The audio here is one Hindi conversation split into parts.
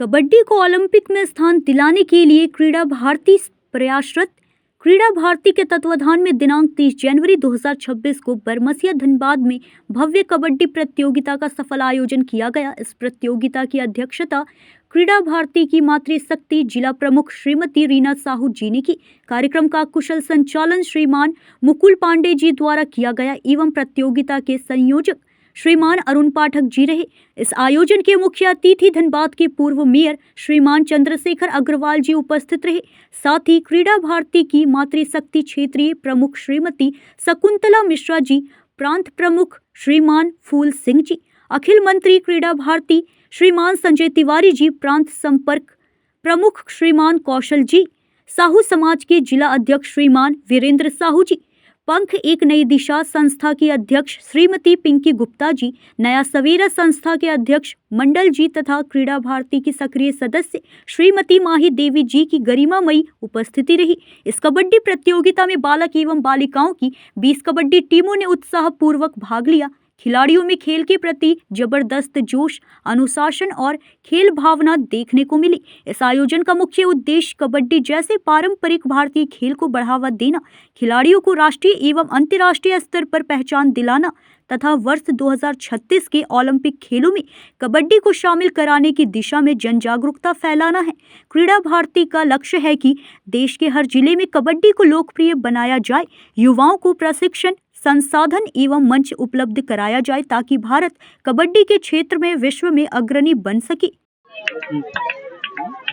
कबड्डी को ओलंपिक में स्थान दिलाने के लिए क्रीड़ा भारती प्रयासरत। क्रीड़ा भारती के तत्वाधान में दिनांक 30 जनवरी 2026 को बरमसिया धनबाद में भव्य कबड्डी प्रतियोगिता का सफल आयोजन किया गया। इस प्रतियोगिता की अध्यक्षता क्रीड़ा भारती की मातृशक्ति जिला प्रमुख श्रीमती रीना साहू जी ने की। कार्यक्रम का कुशल संचालन श्रीमान मुकुल पांडे जी द्वारा किया गया एवं प्रतियोगिता के संयोजक श्रीमान अरुण पाठक जी रहे। इस आयोजन के मुख्य अतिथि धनबाद के पूर्व मेयर श्रीमान चंद्रशेखर अग्रवाल जी उपस्थित रहे। साथ ही क्रीड़ा भारती की मातृशक्ति क्षेत्रीय प्रमुख श्रीमती शकुंतला मिश्रा जी, प्रांत प्रमुख श्रीमान फूल सिंह जी, अखिल मंत्री क्रीड़ा भारती श्रीमान संजय तिवारी जी, प्रांत संपर्क प्रमुख श्रीमान कौशल जी, साहू समाज के जिला अध्यक्ष श्रीमान वीरेंद्र साहू जी, पंख एक नई दिशा संस्था की अध्यक्ष श्रीमती पिंकी गुप्ता जी, नया सवेरा संस्था के अध्यक्ष मंडल जी तथा क्रीड़ा भारती की सक्रिय सदस्य श्रीमती माही देवी जी की गरिमामयी उपस्थिति रही। इस कबड्डी प्रतियोगिता में बालक एवं बालिकाओं की 20 कबड्डी टीमों ने उत्साहपूर्वक भाग लिया। खिलाड़ियों में खेल के प्रति जबरदस्त जोश, अनुशासन और खेल भावना देखने को मिली। इस आयोजन का मुख्य उद्देश्य कबड्डी जैसे पारंपरिक भारतीय खेल को बढ़ावा देना, खिलाड़ियों को राष्ट्रीय एवं अंतर्राष्ट्रीय स्तर पर पहचान दिलाना तथा वर्ष 2036 के ओलंपिक खेलों में कबड्डी को शामिल कराने की दिशा में जन जागरूकता फैलाना है। क्रीड़ा भारती का लक्ष्य है कि देश के हर जिले में कबड्डी को लोकप्रिय बनाया जाए, युवाओं को प्रशिक्षण, संसाधन एवं मंच उपलब्ध कराया जाए ताकि भारत कबड्डी के क्षेत्र में विश्व में अग्रणी बन सके।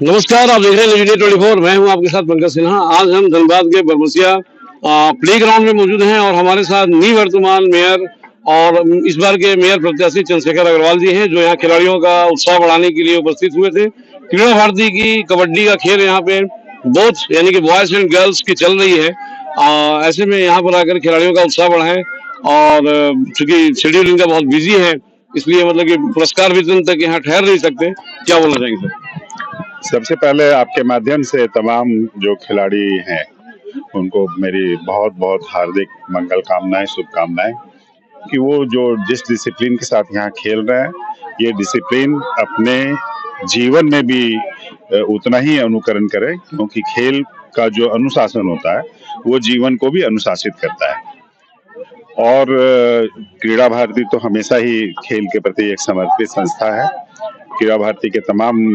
नमस्कार, आप देख रहे हैं न्यूज़ 24। मैं हूं आपके साथ पंकज सिन्हा। आज हम धनबाद के बरमसिया प्ले ग्राउंड में मौजूद हैं और हमारे साथ निवर्तमान मेयर और इस बार के मेयर प्रत्याशी चंद्रशेखर अग्रवाल जी हैं, जो यहाँ खिलाड़ियों का उत्साह बढ़ाने के लिए उपस्थित हुए थे। क्रीड़ा भारती की कबड्डी का खेल यहाँ पे बोथ यानी कि बॉयज एंड गर्ल्स की चल रही है। ऐसे में यहाँ पर आकर खिलाड़ियों का उत्साह बढ़ाएं और चूंकि शेड्यूल इनका बहुत बिजी है, इसलिए मतलब कि पुरस्कार वितरण तक यहाँ ठहर नहीं सकते। क्या बोलना चाहेंगे सर? सबसे पहले आपके माध्यम से तमाम जो खिलाड़ी हैं उनको मेरी बहुत बहुत हार्दिक मंगल कामनाएं, शुभकामनाएं कि वो जो जिस डिसिप्लिन के साथ यहाँ खेल रहे हैं, ये डिसिप्लिन अपने जीवन में भी उतना ही अनुकरण करें, क्योंकि खेल का जो अनुशासन होता है वो जीवन को भी अनुशासित करता है। और क्रीड़ा भारती तो हमेशा ही खेल के प्रति एक समर्पित संस्था है। क्रीड़ा भारती के तमाम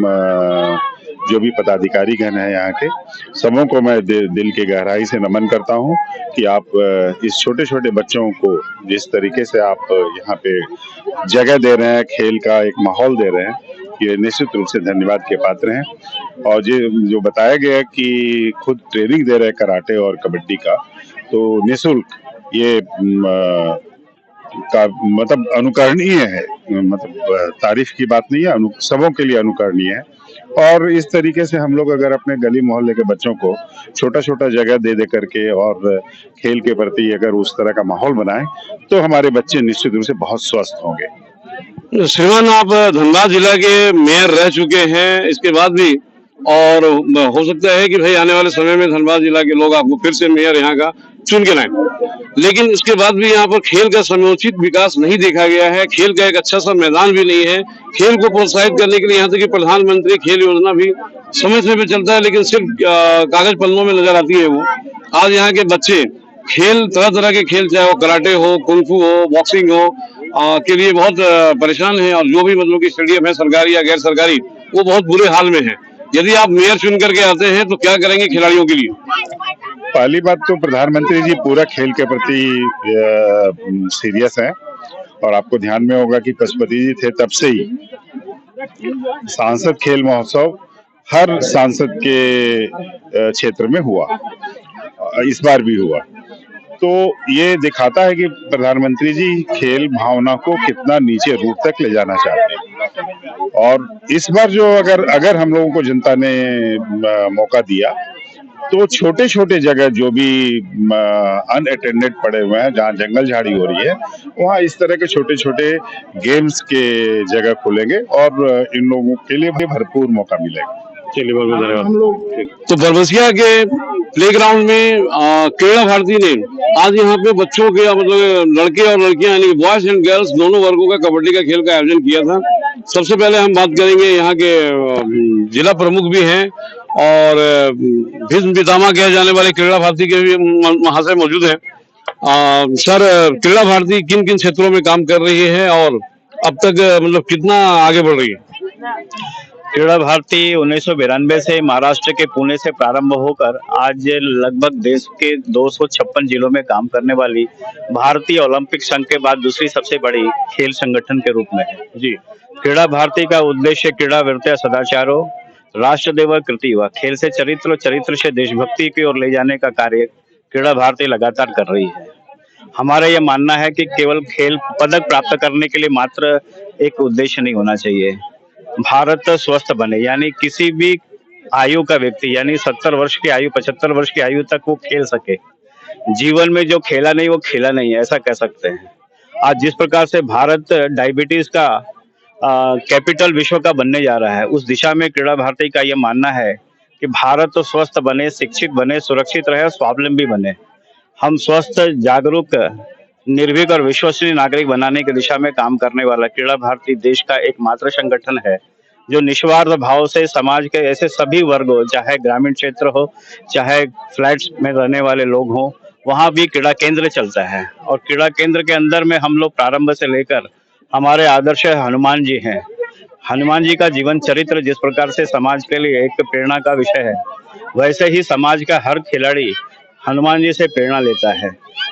जो भी पदाधिकारी गण हैं यहाँ के, सबों को मैं दिल की गहराई से नमन करता हूँ कि आप इस छोटे छोटे बच्चों को जिस तरीके से आप यहाँ पे जगह दे रहे हैं, खेल का एक माहौल दे रहे हैं, ये निश्चित रूप से धन्यवाद के पात्र हैं। और ये जो बताया गया कि खुद ट्रेनिंग दे रहे हैं कराटे और कबड्डी का, तो निःशुल्क ये का मतलब अनुकरणीय है, मतलब तारीफ की बात नहीं है, सबों के लिए अनुकरणीय है। और इस तरीके से हम लोग अगर अपने गली मोहल्ले के बच्चों को छोटा छोटा जगह दे करके और खेल के प्रति अगर उस तरह का माहौल बनाएं तो हमारे बच्चे निश्चित रूप से बहुत स्वस्थ होंगे। श्रीमान, आप धनबाद जिला के मेयर रह चुके हैं, इसके बाद भी और हो सकता है कि भाई आने वाले समय में धनबाद जिला के लोग आपको फिर से मेयर यहाँ का चुन के लाएं, लेकिन इसके बाद भी यहाँ पर खेल का समुचित विकास नहीं देखा गया है। खेल का एक अच्छा सा मैदान भी नहीं है। खेल को प्रोत्साहित करने के लिए यहाँ तक कि प्रधानमंत्री खेल योजना भी समय समय पे चलता है, लेकिन सिर्फ कागज पन्नों में नजर आती है वो। आज यहाँ के बच्चे खेल, तरह तरह के खेल, चाहे वो कराटे हो, कुंफू हो, बॉक्सिंग हो, के लिए बहुत परेशान है। और जो भी मतलब कि स्टेडियम है सरकारी या गैर सरकारी, वो बहुत बुरे हाल में है। यदि आप मेयर चुन करके आते हैं तो क्या करेंगे खिलाड़ियों के लिए? पहली बात तो प्रधानमंत्री जी पूरा खेल के प्रति सीरियस हैं और आपको ध्यान में होगा कि पशुपति जी थे तब से ही सांसद खेल महोत्सव हर सांसद के क्षेत्र में हुआ, इस बार भी हुआ। तो ये दिखाता है कि प्रधानमंत्री जी खेल भावना को कितना नीचे रूट तक ले जाना चाहते हैं। और इस बार जो अगर हम लोगों को जनता ने मौका दिया तो छोटे छोटे जगह जो भी अनअटेंडेड पड़े हुए हैं, जहाँ जंगल झाड़ी हो रही है, वहाँ इस तरह के छोटे छोटे गेम्स के जगह खुलेंगे और इन लोगों के लिए भी भरपूर मौका मिलेगा। चलिए, बहुत बहुत धन्यवाद। तो बरमसिया के प्लेग्राउंड में क्रीड़ा भारती ने आज यहाँ पे बच्चों के मतलब लड़के और लड़कियां यानी बॉयज एंड गर्ल्स दोनों वर्गों का कबड्डी का खेल का आयोजन किया था। सबसे पहले हम बात करेंगे यहाँ के जिला प्रमुख भी हैं और भीष्म पितामह कहे जाने वाले क्रीड़ा भारती के भी महाशय मौजूद हैं। सर, क्रीड़ा भारती किन किन क्षेत्रों में काम कर रही है और अब तक मतलब कितना आगे बढ़ रही है? क्रीड़ा भारती 1992 से महाराष्ट्र के पुणे से प्रारंभ होकर आज लगभग देश के 256 जिलों में काम करने वाली भारतीय ओलंपिक संघ के बाद दूसरी सबसे बड़ी खेल संगठन के रूप में है। जी, क्रीड़ा भारती का उद्देश्य क्रीड़ा वृत्तियां सदाचारों, राष्ट्र देव कृति व खेल से चरित्र और चरित्र से देशभक्ति की ओर ले जाने का कार्य क्रीड़ा भारती लगातार कर रही है। हमारा यह मानना है कि केवल खेल पदक प्राप्त करने के लिए मात्र एक उद्देश्य नहीं होना चाहिए। भारत स्वस्थ बने, यानी किसी भी आयु का व्यक्ति, यानी 70 वर्ष की आयु, 75 वर्ष की आयु तक वो खेल सके। जीवन में जो खेला नहीं वो खेला नहीं है, ऐसा कह सकते हैं। आज जिस प्रकार से भारत डायबिटीज का कैपिटल विश्व का बनने जा रहा है, उस दिशा में क्रीड़ा भारती का यह मानना है कि भारत तो स्वस्थ बने, शिक्षित बने, सुरक्षित रहे, स्वावलंबी बने। हम स्वस्थ, जागरूक, निर्भीक और विश्वसनीय नागरिक बनाने की दिशा में काम करने वाला क्रीड़ा भारती देश का एकमात्र संगठन है जो निस्वार्थ भाव से समाज के ऐसे सभी वर्गों, चाहे ग्रामीण क्षेत्र हो, चाहे फ्लैट्स में रहने वाले लोग हों, वहाँ भी क्रीड़ा केंद्र चलता है। और क्रीड़ा केंद्र के अंदर में हम लोग प्रारंभ से लेकर हमारे आदर्श हनुमान जी हैं। हनुमान जी का जीवन चरित्र जिस प्रकार से समाज के लिए एक प्रेरणा का विषय है, वैसे ही समाज का हर खिलाड़ी हनुमान जी से प्रेरणा लेता है।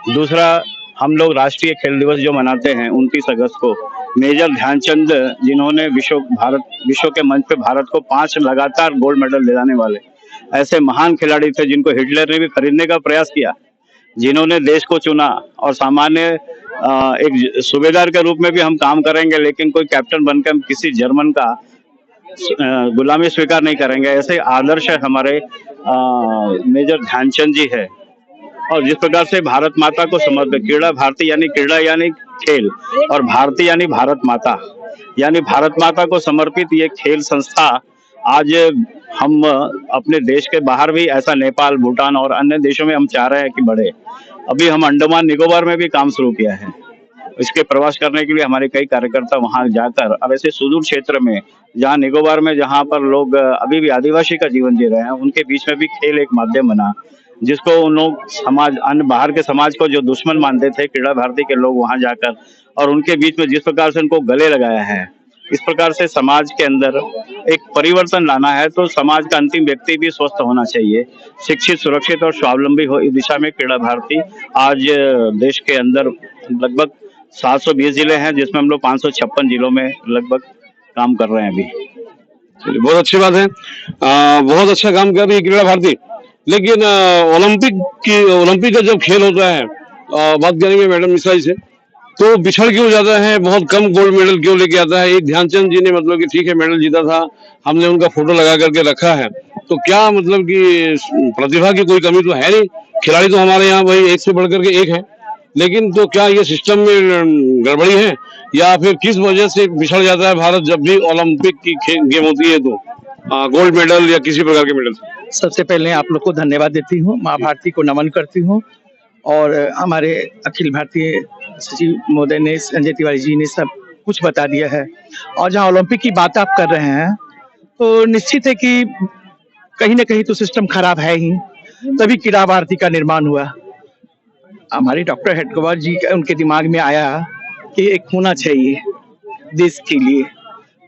दूसरा, हम लोग राष्ट्रीय खेल दिवस जो मनाते हैं 29 अगस्त को, मेजर ध्यानचंद जिन्होंने विश्व के मंच पे भारत को 5 लगातार गोल्ड मेडल दिलाने वाले ऐसे महान खिलाड़ी थे जिनको हिटलर ने भी खरीदने का प्रयास किया, जिन्होंने देश को चुना। और सामान्य एक सूबेदार के रूप में भी हम काम करेंगे, लेकिन कोई कैप्टन बनकर हम किसी जर्मन का गुलामी स्वीकार नहीं करेंगे। ऐसे आदर्श हमारे मेजर ध्यानचंद जी है। और जिस प्रकार से भारत माता को समर्पित क्रीड़ा भारती, यानी क्रीड़ा यानी खेल, और भारती यानी भारत माता, यानी भारत माता को समर्पित ये खेल संस्था आज हम अपने देश के बाहर भी, ऐसा नेपाल, भूटान और अन्य देशों में हम चाह रहे हैं कि बढ़े। अभी हम अंडमान निकोबार में भी काम शुरू किया है। इसके प्रवास करने के लिए हमारे कई कार्यकर्ता वहां जाकर, अब ऐसे सुदूर क्षेत्र में जहां निकोबार में, जहां पर लोग अभी भी आदिवासी का जीवन जी रहे हैं, उनके बीच में भी खेल एक माध्यम बना, जिसको उन लोग समाज, अन्य बाहर के समाज को जो दुश्मन मानते थे, क्रीड़ा भारती के लोग वहां जाकर और उनके बीच में जिस प्रकार से उनको गले लगाया है, इस प्रकार से समाज के अंदर एक परिवर्तन लाना है। तो समाज का अंतिम व्यक्ति भी स्वस्थ होना चाहिए, शिक्षित, सुरक्षित और स्वावलंबी हो। इस दिशा में क्रीड़ा भारती आज देश के अंदर लगभग 720 जिले हैं, जिसमें हम लोग 556 जिलों में लगभग काम कर रहे हैं अभी। चलिए, बहुत अच्छी बात है। बहुत अच्छा काम कर रही है क्रीड़ा भारती। लेकिन ओलंपिक का जब खेल होता है, बात करेंगे मैडम मिश्रा जी से, तो बिछड़ क्यों जाता है, बहुत कम गोल्ड मेडल क्यों लेके आता है? एक ध्यानचंद जी ने मतलब कि ठीक है मेडल जीता था, हमने उनका फोटो लगा करके रखा है, तो क्या मतलब कि प्रतिभा की कोई कमी तो है नहीं? खिलाड़ी तो हमारे यहाँ भाई एक से बढ़कर के एक है, लेकिन तो क्या ये सिस्टम में गड़बड़ी है या फिर किस वजह से बिछड़ जाता है भारत जब भी ओलंपिक की गेम होती है तो गोल्ड मेडल या किसी प्रकार के मेडल? सबसे पहले आप लोग को धन्यवाद देती हूँ, माँ भारती को नमन करती हूँ, और हमारे अखिल भारतीय सचिव महोदय ने, संजय तिवारी जी ने सब कुछ बता दिया है। और जहाँ ओलंपिक की बात आप कर रहे हैं, तो निश्चित है कि कहीं ना कहीं तो सिस्टम खराब है ही, तभी क्रीड़ा भारती का निर्माण हुआ। हमारे डॉक्टर हेडगेवार जी का उनके दिमाग में आया कि एक होना चाहिए देश के लिए,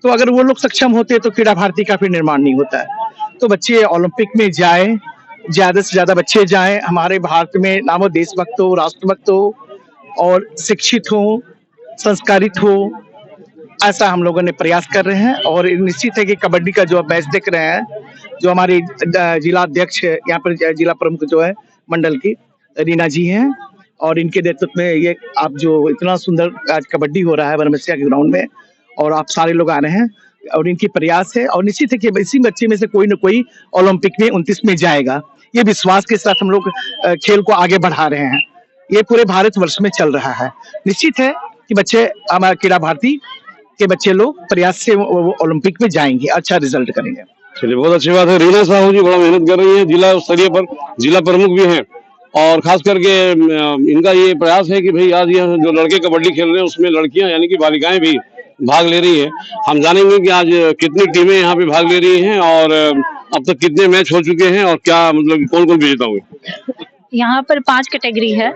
तो अगर वो लोग सक्षम होते तो क्रीड़ा भारती का फिर निर्माण नहीं होता है। तो बच्चे ओलंपिक में जाए, ज्यादा से ज्यादा बच्चे जाएं, हमारे भारत में नाम हो, देशभक्त हो, राष्ट्रभक्त हो और शिक्षित हो, संस्कारित हो, ऐसा हम लोगों ने प्रयास कर रहे हैं। और निश्चित है कि कबड्डी का जो मैच देख रहे हैं, जो हमारे जिला अध्यक्ष यहाँ पर, जिला प्रमुख जो है मंडल की रीना जी हैं, और इनके नेतृत्व में ये आप जो इतना सुंदर आज कबड्डी हो रहा है बनमसिया के ग्राउंड में, और आप सारे लोग आ रहे हैं, और इनकी प्रयास है। और निश्चित है कि इसी बच्चे में से कोई न कोई ओलंपिक में 29 में जाएगा। ये विश्वास के साथ हम लोग खेल को आगे बढ़ा रहे हैं। ये पूरे भारत वर्ष में चल रहा है। निश्चित है कि बच्चे, हमारे क्रीड़ा भारती के बच्चे लोग प्रयास से वो ओलंपिक में जाएंगे, अच्छा रिजल्ट करेंगे। चलिए, बहुत अच्छी बात है। रीना साहू जी बड़ा मेहनत कर रही है, जिला स्तरीय पर जिला प्रमुख भी हैं, और खास करके इनका ये प्रयास है कि भाई आज ये जो लड़के कबड्डी खेल रहे हैं उसमें लड़कियां यानी कि बालिकाएं भी भाग ले रही है। हम जानेंगे कि आज कितनी टीमें यहाँ पे भाग ले रही हैं और अब तक कितने मैच हो चुके हैं और क्या मतलब कौन कौन विजेता हुए। यहाँ पर 5 कैटेगरी है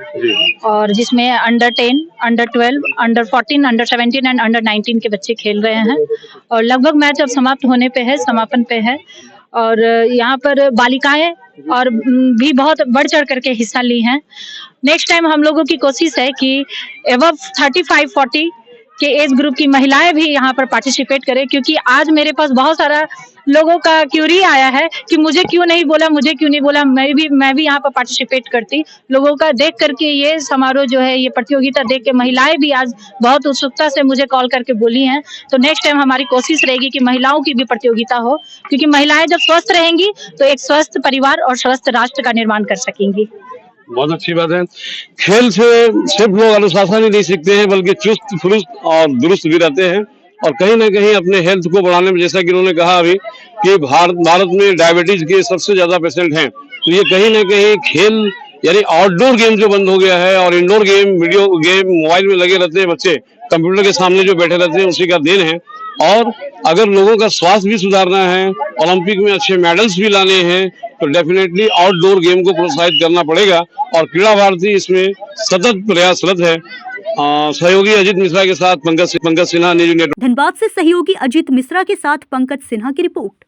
और जिसमें under 10, under 12, under 14, under 17 and under 19 के बच्चे खेल रहे हैं और लगभग मैच अब समाप्त होने पे है, समापन पे है। और यहाँ पर बालिकाएं और भी बहुत बढ़ चढ़ करके हिस्सा ली हैं। नेक्स्ट टाइम हम लोगों की कोशिश है कि एबव 35-40 के एज ग्रुप की महिलाएं भी यहाँ पर पार्टिसिपेट करें, क्योंकि आज मेरे पास बहुत सारा लोगों का क्यूरी आया है कि मुझे क्यों नहीं बोला, मुझे क्यों नहीं बोला, मैं भी यहाँ पर पार्टिसिपेट करती। लोगों का देख करके ये समारोह जो है, ये प्रतियोगिता देख के महिलाएं भी आज बहुत उत्सुकता से मुझे कॉल करके बोली हैं। तो नेक्स्ट टाइम हमारी कोशिश रहेगी कि महिलाओं की भी प्रतियोगिता हो, क्योंकि महिलाएं जब स्वस्थ रहेंगी तो एक स्वस्थ परिवार और स्वस्थ राष्ट्र का निर्माण कर सकेंगी। बहुत अच्छी बात है। खेल से सिर्फ लोग अनुशासन ही नहीं सीखते हैं बल्कि चुस्त फुरुस्त और दुरुस्त भी रहते हैं और कहीं ना कहीं अपने हेल्थ को बढ़ाने में, जैसा कि उन्होंने कहा अभी कि भारत में डायबिटीज के सबसे ज्यादा पेशेंट हैं, तो ये कहीं ना कहीं खेल यानी आउटडोर गेम जो बंद हो गया है और indoor game, video game, mobile में लगे रहते हैं बच्चे, कंप्यूटर के सामने जो बैठे रहते हैं, उसी का देन है। और अगर लोगों का स्वास्थ्य भी सुधारना है, ओलंपिक में अच्छे मेडल्स भी लाने हैं, तो डेफिनेटली आउटडोर गेम को प्रोत्साहित करना पड़ेगा और क्रीड़ा भारती इसमें सतत प्रयासरत है। सहयोगी अजित मिश्रा के साथ पंकज सिन्हा, न्यूज नेटवर्क। धनबाद से सहयोगी अजित मिश्रा के साथ पंकज सिन्हा की रिपोर्ट।